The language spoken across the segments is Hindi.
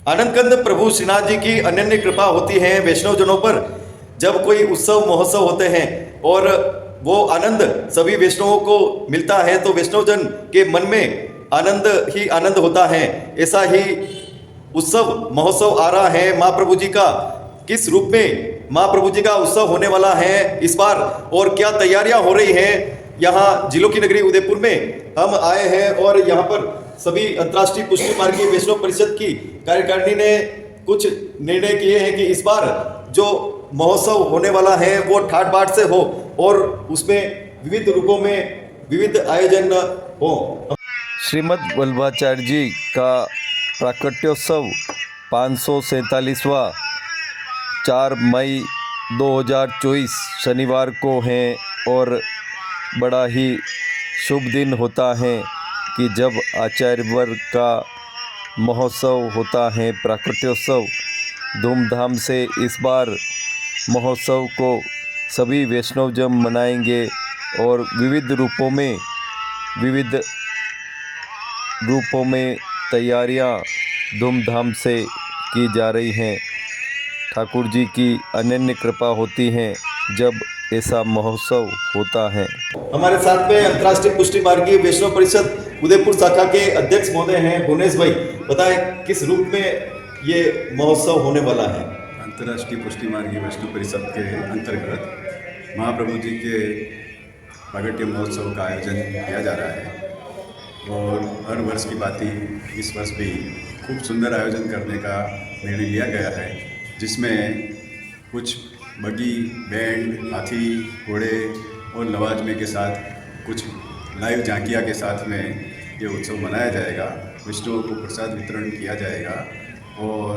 आनंद कंद प्रभु श्रीनाथ जी की अनन्य कृपा होती है वैष्णव जनों पर। जब कोई उत्सव महोत्सव होते हैं और वो आनंद सभी वैष्णवों को मिलता है तो वैष्णव जन के मन में आनंद ही आनंद होता है। ऐसा ही उत्सव महोत्सव आ रहा है महाप्रभु जी का। किस रूप में महाप्रभु जी का उत्सव होने वाला है इस बार और क्या तैयारियां हो रही हैं, यहाँ जिलों की नगरी उदयपुर में हम आए हैं और यहाँ पर सभी अंतर्राष्ट्रीय पुष्टि मार्गी वैष्णव परिषद की कार्यकारिणी ने कुछ निर्णय किए हैं कि इस बार जो महोत्सव होने वाला है वो ठाट बाट से हो और उसमें विविध रूपों में विविध आयोजन हो। श्रीमद् वल्लभाचार्य जी का प्राकट्योत्सव 547वां 4 मई 2024 शनिवार को है और बड़ा ही शुभ दिन होता है कि जब आचार्य वर्ग का महोत्सव होता है प्राकट्योत्सव। धूमधाम से इस बार महोत्सव को सभी वैष्णव जन मनाएंगे और विविध रूपों में तैयारियां धूमधाम से की जा रही हैं। ठाकुर जी की अनन्य कृपा होती है जब ऐसा महोत्सव होता है। हमारे साथ में अंतर्राष्ट्रीय पुष्टि मार्गी वैष्णव परिषद उदयपुर शाखा के अध्यक्ष महोदय हैं भुवनेश भाई। बताएं किस रूप में ये महोत्सव होने वाला है। अंतर्राष्ट्रीय पुष्टि मार्गी वैष्णव परिषद के अंतर्गत महाप्रभु जी के प्राकट्य महोत्सव का आयोजन किया जा रहा है और हर वर्ष की भांति इस वर्ष भी खूब सुंदर आयोजन करने का निर्णय लिया गया है, जिसमें कुछ बगी, बैंड, हाथी, घोड़े और लवाजमे के साथ कुछ लाइव झांकियाँ के साथ में ये उत्सव मनाया जाएगा। वैष्णवों को प्रसाद वितरण किया जाएगा और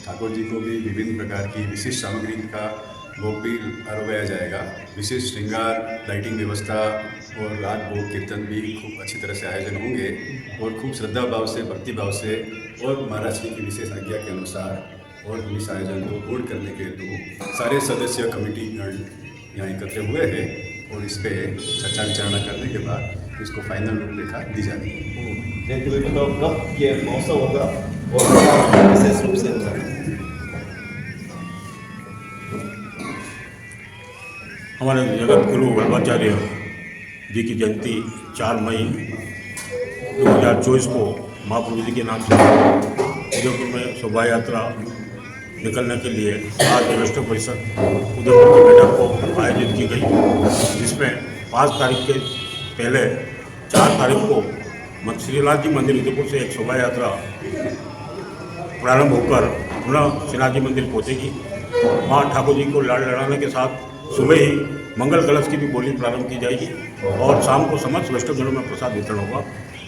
ठाकुर जी को भी विभिन्न प्रकार की विशिष्ट सामग्री का भोग भी आरोगाया जाएगा। विशेष श्रृंगार, लाइटिंग व्यवस्था और राग भोग कीर्तन भी खूब अच्छी तरह से आयोजन होंगे और खूब श्रद्धा भाव से, भक्ति भाव से और महाराज जी की विशेष आज्ञा के अनुसार और हम इस आयोजन को पूर्ण करने के हेतु सारे सदस्य कमेटी गण यहाँ एकत्र हुए हैं और इस पर चर्चा विचारणा करने के बाद इसको फाइनल रूपरेखा दी जाएगी। बताओ कब ये महोत्सव होगा और विशेष रूप से होगा। हमारे जगत गुरु वल्लभाचार्य जी की जयंती 4 मई 2024 को महाप्रभु जी के नाम से उदयपुर में शोभा यात्रा निकलने के लिए आज वैष्णव परिषद उदयपुर की बैठक को आयोजित की गई, जिसमें 5 तारीख के पहले 4 तारीख को श्रीनाथ जी मंदिर उदयपुर से एक शोभा यात्रा प्रारंभ होकर पुनः श्रीनाथ जी मंदिर पहुँचेगी। वहाँ ठाकुर जी को लाड़ लड़ाने के साथ सुबह ही मंगल कलश की भी बोली प्रारंभ की जाएगी और शाम को समस्त वैष्णव जनों में प्रसाद वितरण होगा।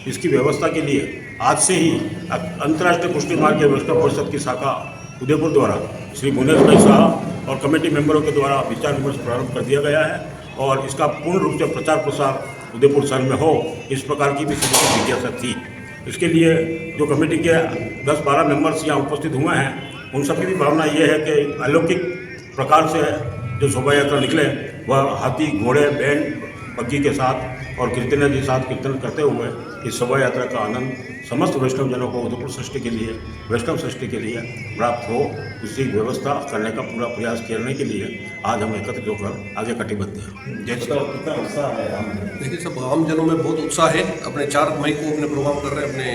इसकी व्यवस्था के लिए आज से ही अंतर्राष्ट्रीय पुष्टि मार्ग वैष्णव परिषद की शाखा उदयपुर द्वारा श्री भुवनेश भाई साहब और कमेटी मेंबरों के द्वारा विचार विमर्श प्रारंभ कर दिया गया है और इसका पूर्ण रूप से प्रचार प्रसार उदयपुर शहर में हो, इस प्रकार की भी सभी की जिज्ञासा थी। इसके लिए जो कमेटी के 10-12 मेंबर्स यहाँ उपस्थित हुए हैं, उन सबकी भी भावना ये है कि अलौकिक प्रकार से जो शोभा यात्रा निकले वह हाथी, घोड़े, बैंड, बग्गी के साथ और कीर्तनिया के साथ कीर्तन करते हुए इस शोभा यात्रा का आनंद समस्त वैष्णव जनों को उदयपुर सृष्टि के लिए, वैष्णव सृष्टि के लिए प्राप्त हो, उसकी व्यवस्था करने का पूरा प्रयास करने के लिए आज हम एकत्रित होकर आगे कटिबद्ध हैं। कितना उत्साह है। देखिए, सब आम जनों में बहुत उत्साह है। अपने 4 मई को अपने प्रोग्राम कर रहे हैं अपने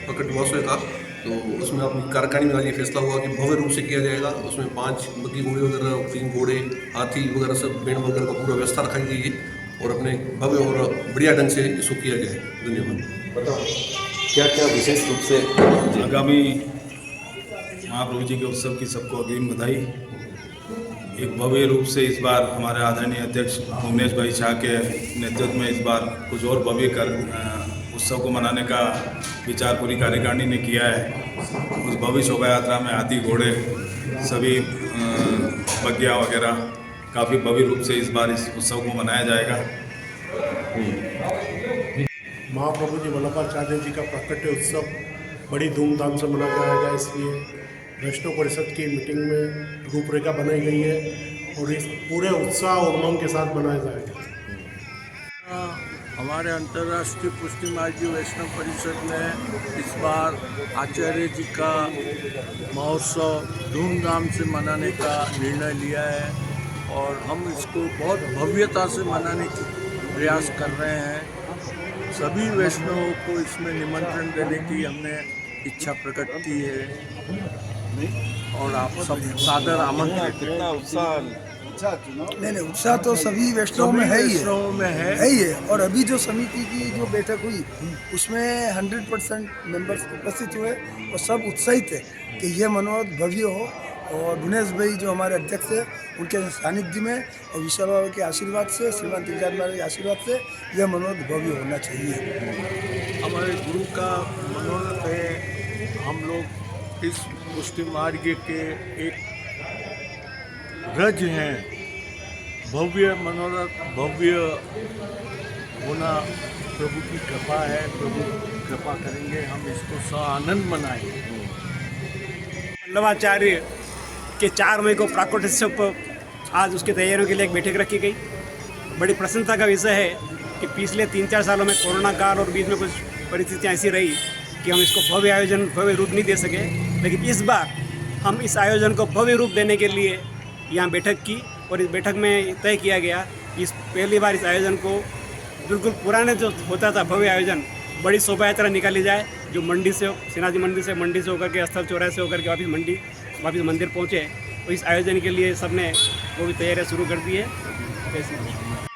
प्रकट महोत्सव का, तो उसमें अपनी कार्यकारिणी में आज ये फैसला हुआ कि भव्य रूप से किया जाएगा। उसमें 5 बग्गी घोड़े वगैरह, 3 घोड़े, हाथी वगैरह सब बैंड वगैरह का पूरा व्यवस्था रखाई गई है और अपने भव्य और बढ़िया ढंग से इसको किया गया है। धन्यवाद। बताओ क्या क्या विशेष रूप से आगामी महाप्रभु जी के उत्सव की सबको अग्रिम बधाई। एक भव्य रूप से इस बार हमारे आदरणीय अध्यक्ष भुवनेश भाई शाह के नेतृत्व में इस बार कुछ और भव्य कर उत्सव को मनाने का विचार पूरी कार्यकारिणी ने किया है। उस भव्य शोभा यात्रा में हाथी, घोड़े, सभी बग्गियाँ वगैरह काफ़ी भव्य रूप से इस बार इस उत्सव को मनाया जाएगा। महाप्रभु जी वल्लभाचार्य जी का प्राकट्य उत्सव बड़ी धूमधाम से मनाया जाएगा, इसलिए वैष्णव परिषद की मीटिंग में रूपरेखा बनाई गई है और इस पूरे उत्साह और उमंग के साथ मनाया जाएगा। हमारे अंतर्राष्ट्रीय पुष्टि मार्गी वैष्णव परिषद ने इस बार आचार्य जी का महोत्सव धूमधाम से मनाने का निर्णय लिया है और हम इसको बहुत भव्यता से मनाने की प्रयास कर रहे हैं। सभी वैष्णवों को इसमें निमंत्रण देने की हमने इच्छा प्रकट की है और आप सब सादर आमंत्रित। कितना उत्साह नहीं उत्साह तो सभी वैष्णव में है ही है और अभी जो समिति की जो बैठक हुई उसमें 100% मेंबर्स उपस्थित हुए और सब उत्साहित है कि ये मनोरथ भव्य हो और दिनेश भाई जो हमारे अध्यक्ष है उनके सानिध्य में और विशाल बाबा के आशीर्वाद से श्रीमान तिलजान महाराज के आशीर्वाद से यह मनोरथ भव्य होना चाहिए। हमारे गुरु का मनोरथ है हम लोग इस पुष्टि मार्ग के एक रज हैं, भव्य मनोरथ भव्य होना प्रभु की कृपा है। प्रभु कृपा करेंगे हम इसको आनंद मनाएंगे। वल्लभाचार्य के 4 मई को प्राकट्योत्सव पर आज उसकी तैयारियों के लिए एक बैठक रखी गई। बड़ी प्रसन्नता का विषय है कि पिछले 3-4 सालों में कोरोना काल और बीच में कुछ परिस्थितियाँ ऐसी रही कि हम इसको भव्य आयोजन भव्य रूप नहीं दे सके, लेकिन इस बार हम इस आयोजन को भव्य रूप देने के लिए यहाँ बैठक की और इस बैठक में तय किया गया इस पहली बार इस आयोजन को बिल्कुल पुराने जो होता था भव्य आयोजन बड़ी शोभा यात्रा निकाली जाए जो मंडी से सेनाजी मंडी से होकर के स्थल चौराहे से होकर के वापस मंदिर पहुँचे। तो इस आयोजन के लिए सबने वो भी तैयारियाँ शुरू कर दी है।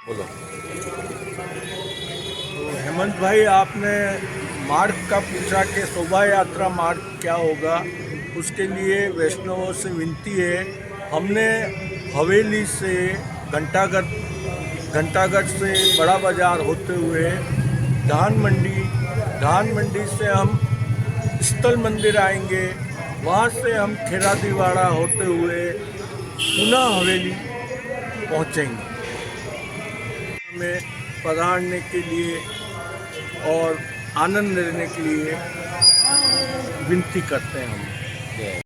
बोलो। तो हेमंत भाई आपने मार्ग का पूछा कि शोभा यात्रा मार्ग क्या होगा, उसके लिए वैष्णवों से विनती है। हमने हवेली से घंटागढ़ से बड़ा बाजार होते हुए धान मंडी से हम स्थल मंदिर आएंगे, वहाँ से हम खेरादीवाड़ा होते हुए पुनः हवेली पहुँचेंगे। हमें पधारने के लिए और आनंद लेने के लिए विनती करते हैं हम।